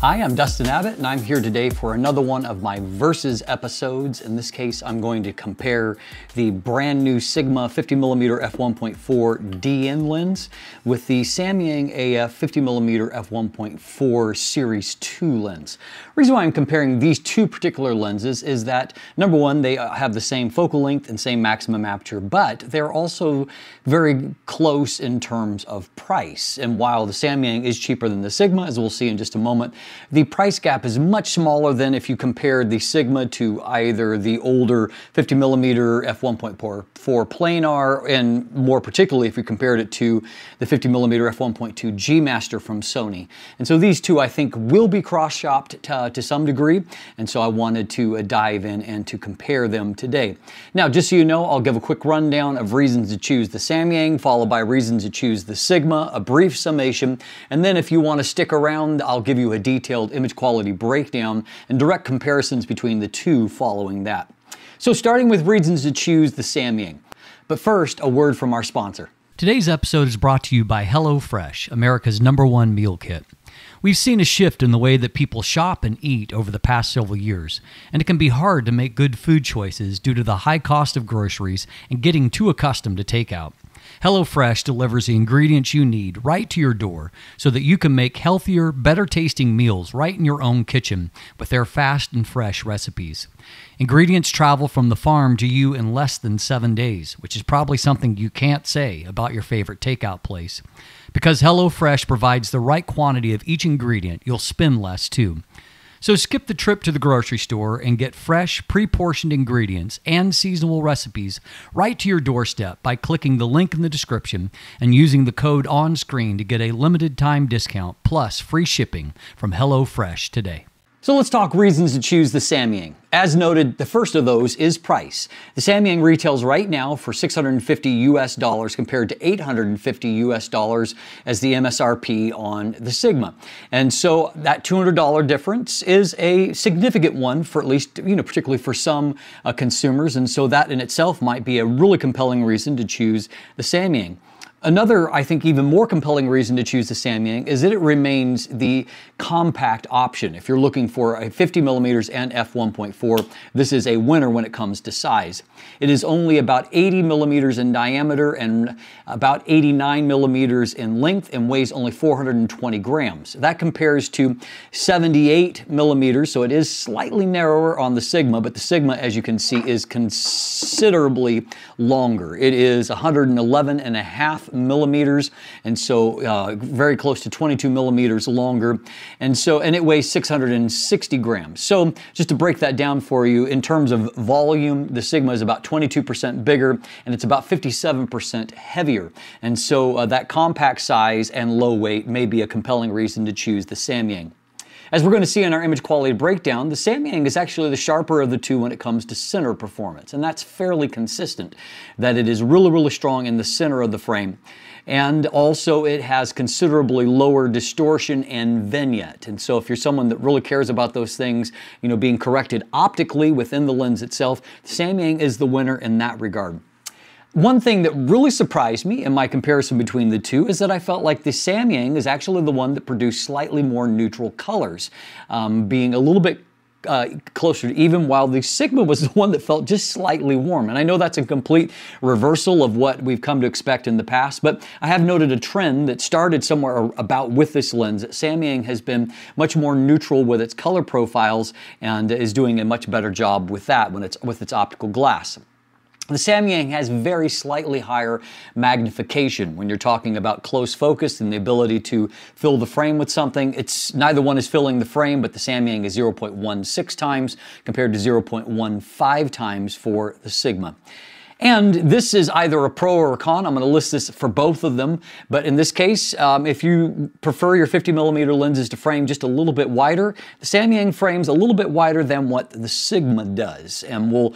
Hi, I'm Dustin Abbott, and I'm here today for another one of my Versus episodes. In this case, I'm going to compare the brand new Sigma 50mm F1.4 DN lens with the Samyang AF 50mm F1.4 Series 2 lens. The reason why I'm comparing these two particular lenses is that, number one, they have the same focal length and same maximum aperture, but they're also very close in terms of price. And while the Samyang is cheaper than the Sigma, as we'll see in just a moment, the price gap is much smaller than if you compare the Sigma to either the older 50mm F1.4 planar, and more particularly if you compared it to the 50mm F1.2 G Master from Sony. And so these two, I think, will be cross-shopped to some degree, and so I wanted to dive in and to compare them today. Now, just so you know, I'll give a quick rundown of reasons to choose the Samyang, followed by reasons to choose the Sigma, a brief summation, and then if you want to stick around, I'll give you a detailed image quality breakdown and direct comparisons between the two following that. So starting with reasons to choose the Samyang. But first, a word from our sponsor. Today's episode is brought to you by HelloFresh, America's #1 meal kit. We've seen a shift in the way that people shop and eat over the past several years, and it can be hard to make good food choices due to the high cost of groceries and getting too accustomed to takeout. HelloFresh delivers the ingredients you need right to your door so that you can make healthier, better-tasting meals right in your own kitchen with their fast and fresh recipes. Ingredients travel from the farm to you in less than 7 days, which is probably something you can't say about your favorite takeout place. Because HelloFresh provides the right quantity of each ingredient, you'll spend less too. So skip the trip to the grocery store and get fresh, pre-portioned ingredients and seasonal recipes right to your doorstep by clicking the link in the description and using the code on screen to get a limited time discount plus free shipping from HelloFresh today. So let's talk reasons to choose the Samyang. As noted, the first of those is price. The Samyang retails right now for $650 compared to $850 as the MSRP on the Sigma. And so that $200 difference is a significant one for at least, particularly for some consumers. And so that in itself might be a really compelling reason to choose the Samyang. Another, I think, even more compelling reason to choose the Samyang is that it remains the compact option. If you're looking for a 50mm and f1.4, this is a winner when it comes to size. It is only about 80 millimeters in diameter and about 89 millimeters in length and weighs only 420 grams. That compares to 78 millimeters, so it is slightly narrower on the Sigma, but the Sigma, as you can see, is considerably longer. It is 111.5 millimeters, and so very close to 22 millimeters longer, and it weighs 660 grams. So just to break that down for you, in terms of volume, the Sigma is about 22% bigger, and it's about 57% heavier. And so that compact size and low weight may be a compelling reason to choose the Samyang. As we're going to see in our image quality breakdown, the Samyang is actually the sharper of the two when it comes to center performance, and that's fairly consistent, that it is really, really strong in the center of the frame. And also it has considerably lower distortion and vignette. And so if you're someone that really cares about those things, being corrected optically within the lens itself, the Samyang is the winner in that regard. One thing that really surprised me in my comparison between the two is that I felt like the Samyang is actually the one that produced slightly more neutral colors, being a little bit closer to even, while the Sigma was the one that felt just slightly warm. And I know that's a complete reversal of what we've come to expect in the past, but I have noted a trend that started somewhere about with this lens. Samyang has been much more neutral with its color profiles and is doing a much better job with that when it's with its optical glass. The Samyang has very slightly higher magnification when you're talking about close focus and the ability to fill the frame with something. Neither one is filling the frame, but the Samyang is 0.16 times compared to 0.15 times for the Sigma. And this is either a pro or a con. I'm going to list this for both of them. But in this case, if you prefer your 50mm lenses to frame just a little bit wider, the Samyang frames a little bit wider than what the Sigma does. And we'll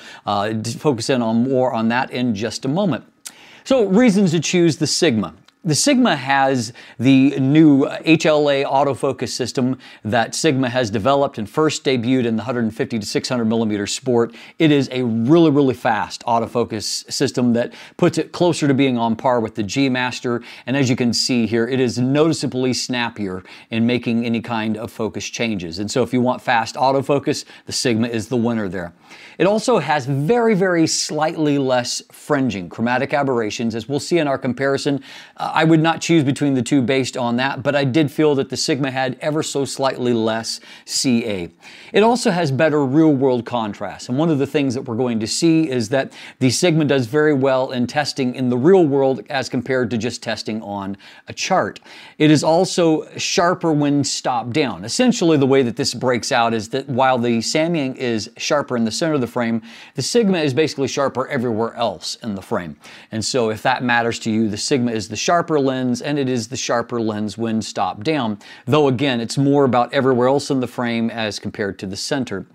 focus in on more on that in just a moment. So reasons to choose the Sigma. The Sigma has the new HLA autofocus system that Sigma has developed and first debuted in the 150 to 600 millimeter sport. It is a really, really fast autofocus system that puts it closer to being on par with the G Master. And as you can see here, it is noticeably snappier in making any kind of focus changes. And so if you want fast autofocus, the Sigma is the winner there. It also has very, very slightly less fringing, chromatic aberrations, as we'll see in our comparison. I would not choose between the two based on that, but I did feel that the Sigma had ever so slightly less CA. It also has better real-world contrast, and one of the things that we're going to see is that the Sigma does very well in testing in the real world as compared to just testing on a chart. It is also sharper when stopped down. Essentially, the way that this breaks out is that while the Samyang is sharper in the center of the frame, the Sigma is basically sharper everywhere else in the frame. And so if that matters to you, the Sigma is the sharper lens, and it is the sharper lens when stopped down, though again, it's more about everywhere else in the frame as compared to the center.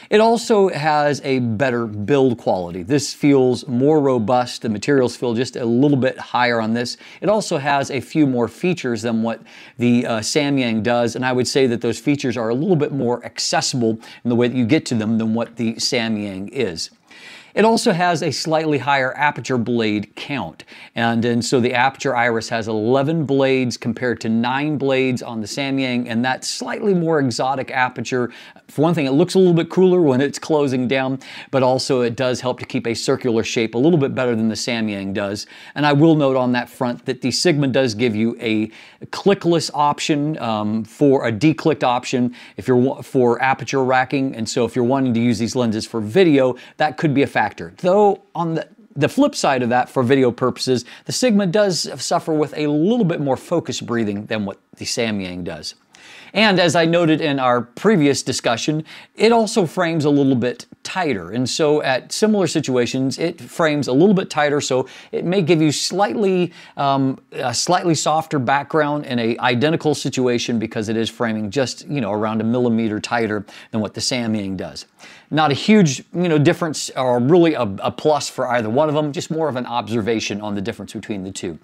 It also has a better build quality. This feels more robust. The materials feel just a little bit higher on this. It also has a few more features than what the Samyang does, and I would say that those features are a little bit more accessible in the way that you get to them than what the Samyang is. It also has a slightly higher aperture blade count, and so the aperture iris has 11 blades compared to 9 blades on the Samyang, and that slightly more exotic aperture. For one thing, it looks a little bit cooler when it's closing down, but also it does help to keep a circular shape a little bit better than the Samyang does. And I will note on that front that the Sigma does give you a clickless option for a declicked option if you're for aperture racking, and so if you're wanting to use these lenses for video, that could be a factor. Though on the flip side of that, for video purposes, the Sigma does suffer with a little bit more focus breathing than what the Samyang does. And as I noted in our previous discussion, it also frames a little bit tighter. And so at similar situations, it frames a little bit tighter, so it may give you a slightly softer background in an identical situation because it is framing just, around 1 millimeter tighter than what the Samyang does. Not a huge, difference or really a plus for either one of them, just more of an observation on the difference between the two.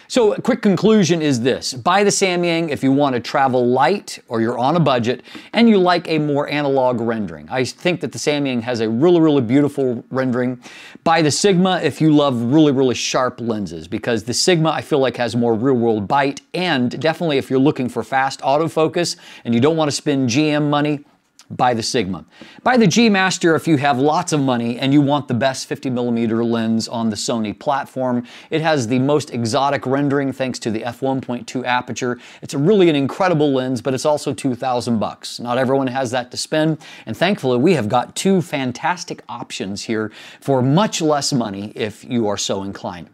So a quick conclusion is this: buy the Samyang if you want to travel light or you're on a budget and you like a more analog rendering. I think that the Samyang has a really, really beautiful rendering. Buy the Sigma if you love really, really sharp lenses, because the Sigma I feel like has more real-world bite, and definitely if you're looking for fast autofocus and you don't want to spend GM money, buy the Sigma. Buy the G Master if you have lots of money and you want the best 50mm lens on the Sony platform. It has the most exotic rendering thanks to the f1.2 aperture. It's really an incredible lens, but it's also $2,000. Not everyone has that to spend, and thankfully we have got two fantastic options here for much less money if you are so inclined.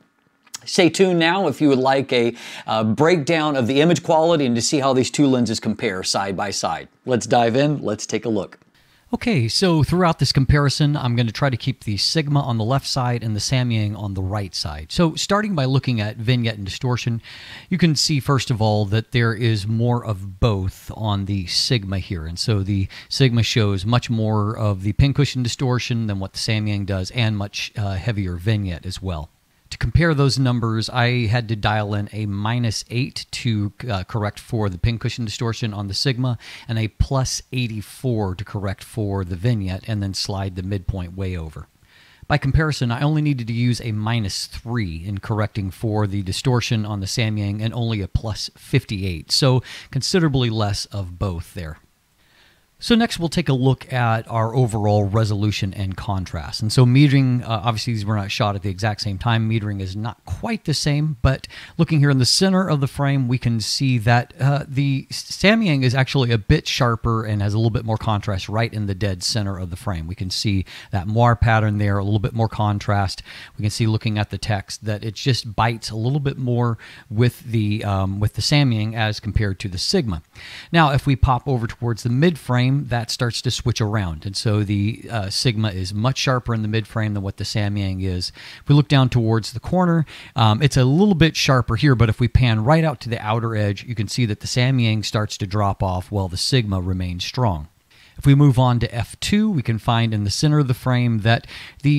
Stay tuned now if you would like a breakdown of the image quality and to see how these two lenses compare side by side. Let's dive in, let's take a look. Okay, so throughout this comparison, I'm going to try to keep the Sigma on the left side and the Samyang on the right side. So starting by looking at vignette and distortion, you can see first of all that there is more of both on the Sigma here. And so the Sigma shows much more of the pincushion distortion than what the Samyang does, and much heavier vignette as well. To compare those numbers, I had to dial in a -8 to correct for the pincushion distortion on the Sigma, and a +84 to correct for the vignette, and then slide the midpoint way over. By comparison, I only needed to use a -3 in correcting for the distortion on the Samyang, and only a +58, so considerably less of both there. So next we'll take a look at our overall resolution and contrast. And so metering, obviously these were not shot at the exact same time. Metering is not quite the same, but looking here in the center of the frame, we can see that the Samyang is actually a bit sharper and has a little bit more contrast right in the dead center of the frame. We can see that moire pattern there, a little bit more contrast. We can see looking at the text that it just bites a little bit more with the Samyang as compared to the Sigma. Now if we pop over towards the mid frame, that starts to switch around, and so the Sigma is much sharper in the mid frame than what the Samyang is. If we look down towards the corner, it's a little bit sharper here, but if we pan right out to the outer edge, you can see that the Samyang starts to drop off while the Sigma remains strong. If we move on to f2, we can find in the center of the frame that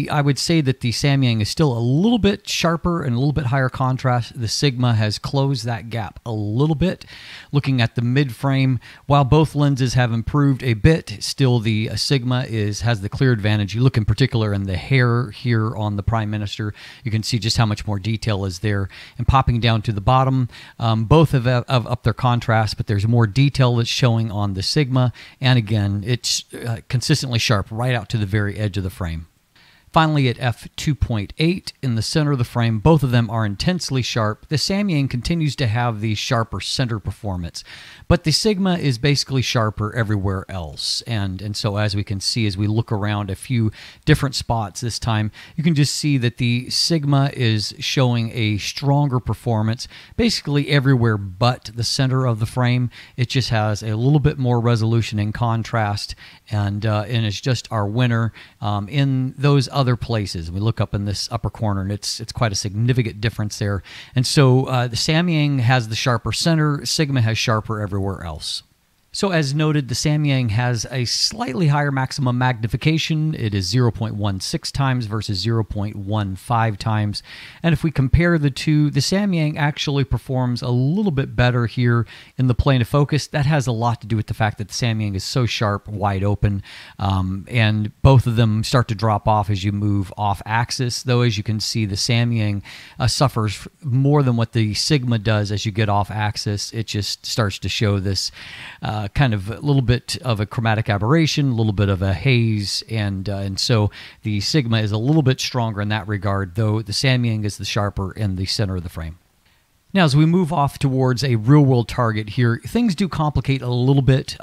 I would say that the Samyang is still a little bit sharper and a little bit higher contrast. The Sigma has closed that gap a little bit. Looking at the mid frame, while both lenses have improved a bit, still the Sigma has the clear advantage. You look in particular in the hair here on the Prime Minister, you can see just how much more detail is there. And popping down to the bottom, both have upped their contrast, but there's more detail that's showing on the Sigma. And again, it's consistently sharp right out to the very edge of the frame. Finally, at f2.8 in the center of the frame, both of them are intensely sharp. The Samyang continues to have the sharper center performance, but the Sigma is basically sharper everywhere else. And so as we can see, as we look around a few different spots this time, you can just see that the Sigma is showing a stronger performance basically everywhere but the center of the frame. It just has a little bit more resolution and contrast, and it's just our winner in those other places. We look up in this upper corner, and it's quite a significant difference there. And so the Samyang has the sharper center, Sigma has sharper everywhere else. So as noted, the Samyang has a slightly higher maximum magnification. It is 0.16 times versus 0.15 times. And if we compare the two, the Samyang actually performs a little bit better here in the plane of focus. That has a lot to do with the fact that the Samyang is so sharp, wide open, and both of them start to drop off as you move off axis. Though, as you can see, the Samyang suffers more than what the Sigma does as you get off axis. It just starts to show this kind of a little bit of a chromatic aberration, a little bit of a haze, and so the Sigma is a little bit stronger in that regard, though the Samyang is the sharper in the center of the frame. Now, as we move off towards a real-world target here, things do complicate a little bit.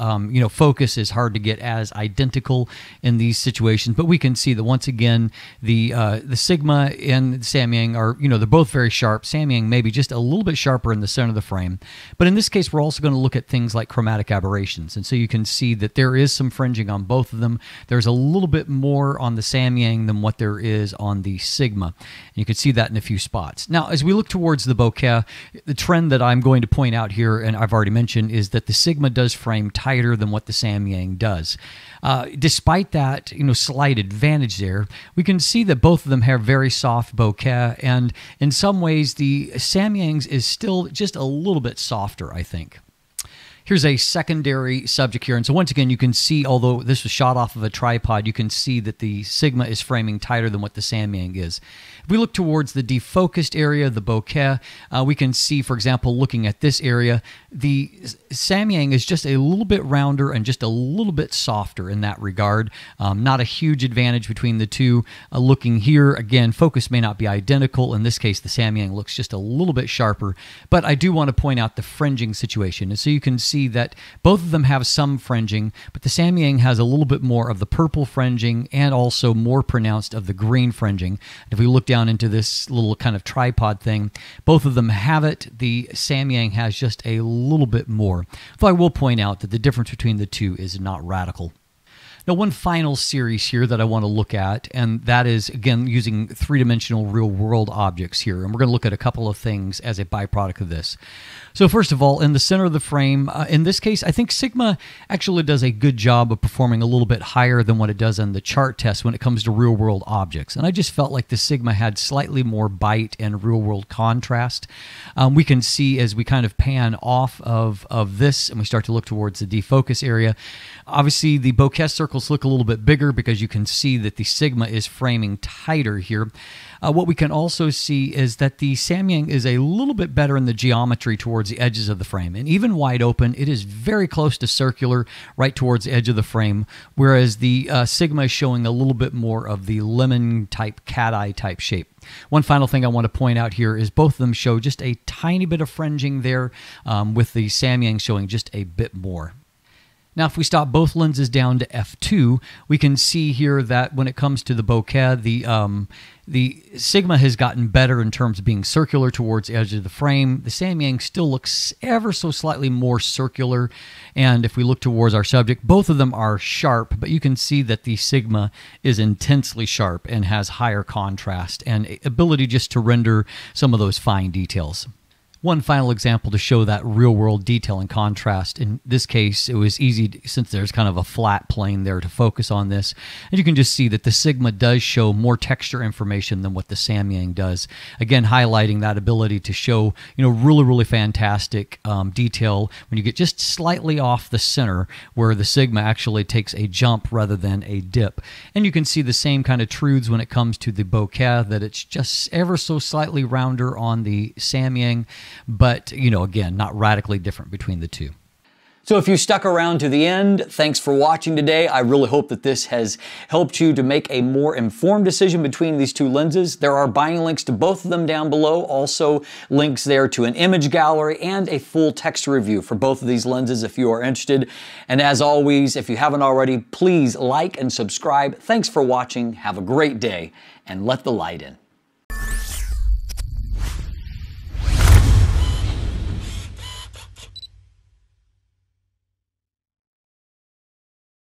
Focus is hard to get as identical in these situations, but we can see that once again, the Sigma and the Samyang are, they're both very sharp. Samyang maybe just a little bit sharper in the center of the frame, but in this case, we're also going to look at things like chromatic aberrations, and so you can see that there is some fringing on both of them. There's a little bit more on the Samyang than what there is on the Sigma, and you can see that in a few spots. Now, as we look towards the Bokeh, the trend that I'm going to point out here, and I've already mentioned, is that the Sigma does frame tighter than what the Samyang does. Despite that, slight advantage there, we can see that both of them have very soft bokeh, and in some ways, the Samyang's is still just a little bit softer, I think. Here's a secondary subject here. And so once again, you can see, although this was shot off of a tripod, you can see that the Sigma is framing tighter than what the Samyang is. If we look towards the defocused area, the bokeh, we can see, for example, looking at this area, the Samyang is just a little bit rounder and just a little bit softer in that regard. Not a huge advantage between the two. Looking here, again, focus may not be identical. In this case, the Samyang looks just a little bit sharper. But I do want to point out the fringing situation. And so you can see that both of them have some fringing, but the Samyang has a little bit more of the purple fringing and also more pronounced of the green fringing. If we look down into this little kind of tripod thing, both of them have it. The Samyang has just a little bit more. Though I will point out that the difference between the two is not radical. Now, one final series here that I want to look at, and that is, again, using three-dimensional real-world objects here. And we're going to look at a couple of things as a byproduct of this. So first of all, in the center of the frame, in this case, I think Sigma actually does a good job of performing a little bit higher than what it does on the chart test when it comes to real-world objects. And I just felt like the Sigma had slightly more bite and real-world contrast. We can see as we kind of pan off of this and we start to look towards the defocus area, obviously the bokeh circles look a little bit bigger because you can see that the Sigma is framing tighter here. What we can also see is that the Samyang is a little bit better in the geometry towards the edges of the frame. And even wide open, it is very close to circular right towards the edge of the frame, whereas the Sigma is showing a little bit more of the lemon-type, cat-eye type shape. One final thing I want to point out here is both of them show just a tiny bit of fringing there, with the Samyang showing just a bit more. Now, if we stop both lenses down to f2, we can see here that when it comes to the bokeh, the Sigma has gotten better in terms of being circular towards the edge of the frame. The Samyang still looks ever so slightly more circular. And if we look towards our subject, both of them are sharp, but you can see that the Sigma is intensely sharp and has higher contrast and ability just to render some of those fine details. One final example to show that real-world detail and contrast. In this case, it was easy since there's kind of a flat plane there to focus on this. And you can just see that the Sigma does show more texture information than what the Samyang does. Again, highlighting that ability to show, really, really fantastic detail when you get just slightly off the center, where the Sigma actually takes a jump rather than a dip. And you can see the same kind of truths when it comes to the bokeh, that it's just ever so slightly rounder on the Samyang. But, again, not radically different between the two. So if you stuck around to the end, thanks for watching today. I really hope that this has helped you to make a more informed decision between these two lenses. There are buying links to both of them down below. Also links there to an image gallery and a full text review for both of these lenses if you are interested. And as always, if you haven't already, please like and subscribe. Thanks for watching. Have a great day and let the light in.